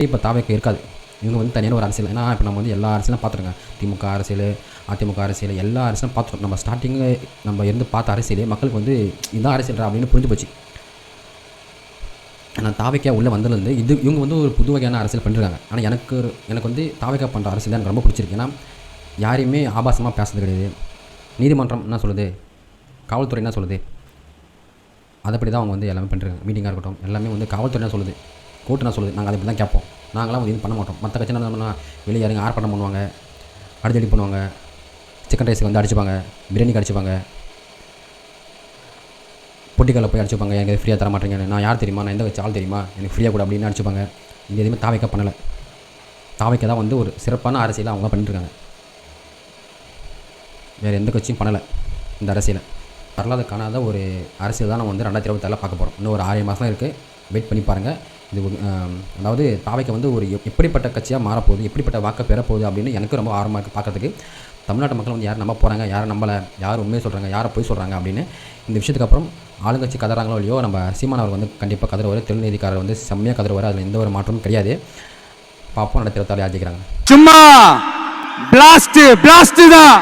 இப்போ தாவேக்கு இருக்காது. இவங்க வந்து தனியான ஒரு அரசியல். ஏன்னா இப்போ நம்ம வந்து எல்லா அரசியலும் பார்த்துருங்க. திமுக அரசியல், அதிமுக அரசியல் எல்லா அரசியலும் பார்த்துட்டோம். நம்ம ஸ்டார்டிங்கில் நம்ம இருந்து பார்த்த அரசியலே மக்களுக்கு வந்து இதான் அரசியல்ரா அப்படின்னு புரிஞ்சு போச்சு. ஆனால் தாவேக்கா உள்ளே வந்ததுலேருந்து இவங்க வந்து ஒரு புது வகையான அரசியல் பண்ணிருக்காங்க. ஆனால் எனக்கு வந்து தாவேக்கா பண்ணுற அரசியல் தான் எனக்கு ரொம்ப பிடிச்சிருக்கு. ஏன்னா யாரையுமே ஆபாசமாக பேசுறது கிடையாது. நீதிமன்றம் என்ன சொல்லுது, காவல்துறை என்ன சொல்லுது, அதைப்படி தான் அவங்க வந்து எல்லாமே பண்ணிருக்காங்க. மீட்டிங்காக இருக்கட்டும் எல்லாமே வந்து காவல்துறை என்ன சொல்லுது, கோர்ட்டு என்ன சொல்லுது, நாங்கள் அதை இப்படி தான் கேட்போம். நாங்களாம் வந்து இது பண்ண மாட்டோம். மற்ற கட்சி என்ன வெளியே இறங்கி ஆர்ப்பாட்டம் பண்ணுவாங்க, அடிதடி பண்ணுவாங்க, சிக்கன் ரைஸுக்கு வந்து அடிச்சுப்பாங்க, பிரியாணிக்கு அடிச்சுப்பாங்க, பொட்டிக்கல்ல போய் அடிச்சுப்பாங்க. எனக்கு ஃப்ரீயாக தர மாட்டேங்க, நான் யார் தெரியுமா, நான் எந்த கட்சி ஆள் தெரியுமா, எனக்கு ஃப்ரீயாக கூட அப்படின்னு அடிச்சுப்பாங்க. இது எதுவுமே தாவேக்கா பண்ணலை. தாவேக்கா தான் வந்து ஒரு சிறப்பான அரசியலை அவங்க பண்ணிட்டுருக்காங்க. வேறு எந்த கட்சியும் பண்ணலை இந்த அரசியலை. வரலாறு காணாத ஒரு அரசியல் தான் நம்ம வந்து 2026 பார்க்க போகிறோம். இன்னும் ஒரு 6 மாதம் இருக்குது, வெயிட் பண்ணி பாருங்கள். இது அதாவது தாவேக்கா வந்து ஒரு எப்படிப்பட்ட கட்சியாக மாறப்போகுது, எப்படிப்பட்ட வாக்கை பெறப்போகுது அப்படின்னு எனக்கு ரொம்ப ஆர்வமாக இருக்குது பார்க்கறதுக்கு. தமிழ்நாட்டு மக்கள் வந்து யார் நம்ப போகிறாங்க, யார் நம்பலை, யார் உண்மையை சொல்கிறாங்க, யாரை போய் சொல்கிறாங்க அப்படின்னு இந்த விஷயத்துக்கு அப்புறம் ஆளுங்கட்சி கதறாங்களோ இல்லையோ, நம்ம சீமான் அவர் வந்து கண்டிப்பாக கதறுவார். தெலுங்குநீதிக்காரர் வந்து செம்மையாக கதறுவார். அதில் எந்த ஒரு மாற்றமும் கிடையாது. பார்ப்போம் 2026 யார் ஜெயிக்கிறாங்க. சும்மா பிளாஸ்ட் தான்.